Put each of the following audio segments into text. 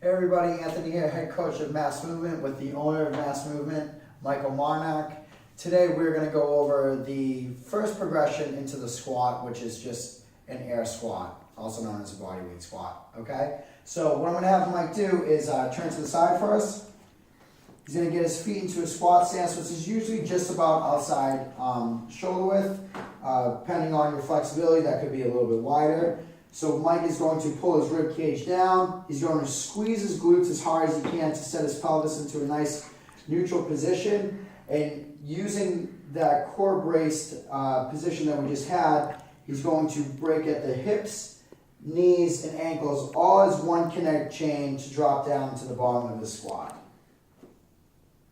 Hey everybody, Anthony here, head coach of Mass Movement with the owner of Mass Movement, Michael Marnak. Today we're going to go over the first progression into the squat, which is just an air squat, also known as a body weight squat, okay? So what I'm going to have Mike do is turn to the side first. He's going to get his feet into a squat stance, which is usually just about outside shoulder width. Depending on your flexibility, that could be a little bit wider. So Mike is going to pull his rib cage down. He's going to squeeze his glutes as hard as he can to set his pelvis into a nice neutral position. And using that core braced position that we just had, he's going to break at the hips, knees, and ankles, all as one kinetic chain to drop down to the bottom of the squat.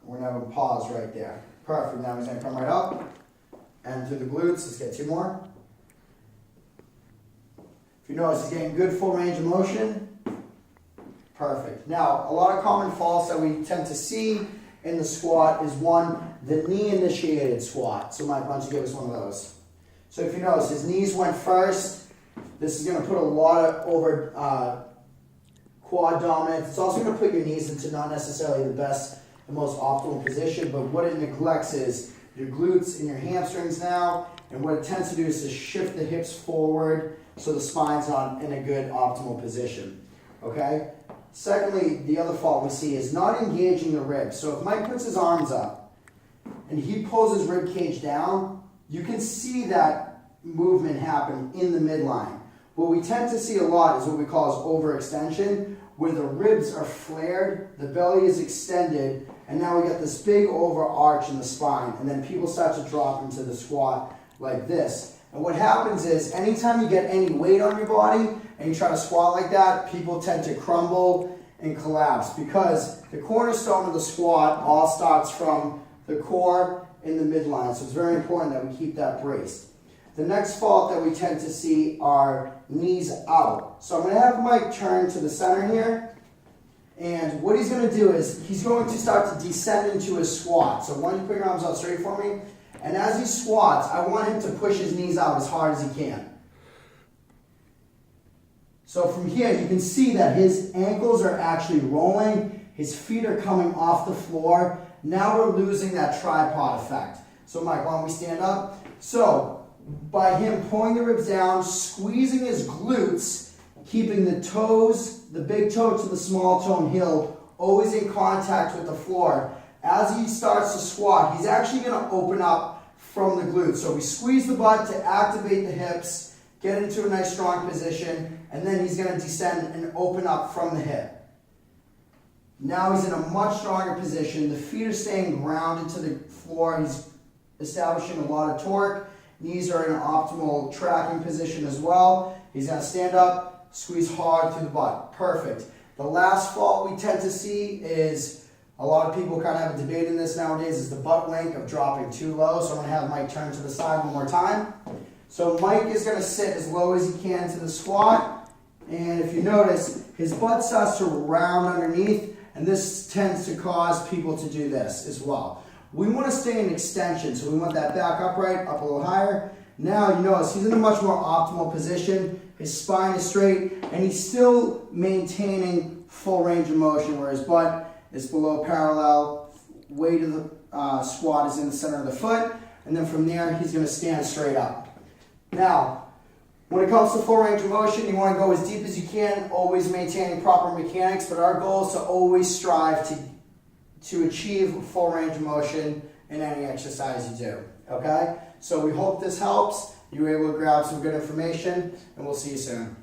We're going to have a pause right there. Perfect. Now he's going to come right up and through the glutes. Let's get two more. If you notice, he's getting good full range of motion. Perfect. Now, a lot of common faults that we tend to see in the squat is one, the knee-initiated squat. So Mike, why don't you give us one of those? So if you notice, his knees went first. This is going to put a lot of over quad dominance. It's also going to put your knees into not necessarily the best and most optimal position, but what it neglects is your glutes and your hamstrings now, and what it tends to do is to shift the hips forward so the spine's not in a good optimal position, okay? Secondly, the other fault we see is not engaging the ribs. So if Mike puts his arms up and he pulls his rib cage down, you can see that movement happen in the midline. What we tend to see a lot is what we call as overextension, where the ribs are flared, the belly is extended, and now we got this big overarch in the spine, and then people start to drop into the squat like this. And what happens is, anytime you get any weight on your body and you try to squat like that, people tend to crumble and collapse, because the cornerstone of the squat all starts from the core in the midline. So it's very important that we keep that braced. The next fault that we tend to see are knees out. So I'm going to have Mike turn to the center here. And what he's going to do is he's going to start to descend into his squat. So why don't you put your arms out straight for me? And as he squats, I want him to push his knees out as hard as he can. So from here, you can see that his ankles are actually rolling. His feet are coming off the floor. Now we're losing that tripod effect. So Mike, why don't we stand up? So by him pulling the ribs down, squeezing his glutes, keeping the toes, the big toe to the small toe and heel, always in contact with the floor. As he starts to squat, he's actually going to open up from the glutes. So we squeeze the butt to activate the hips, get into a nice strong position, and then he's going to descend and open up from the hip. Now he's in a much stronger position. The feet are staying grounded to the floor. He's establishing a lot of torque. Knees are in an optimal tracking position as well. He's going to stand up, squeeze hard through the butt. Perfect. The last fault we tend to see is, a lot of people kind of have a debate in this nowadays, is the butt link of dropping too low. So I'm going to have Mike turn to the side one more time. So Mike is going to sit as low as he can to the squat. And if you notice, his butt starts to round underneath, and this tends to cause people to do this as well. We want to stay in extension, so we want that back upright, up a little higher. Now you notice he's in a much more optimal position. His spine is straight, and he's still maintaining full range of motion, where his butt is below parallel. Weight of the squat is in the center of the foot, and then from there he's going to stand straight up. Now, when it comes to full range of motion, you want to go as deep as you can, always maintaining proper mechanics, but our goal is to always strive to achieve full range of motion in any exercise you do, okay? So we hope this helps. You were able to grab some good information, and we'll see you soon.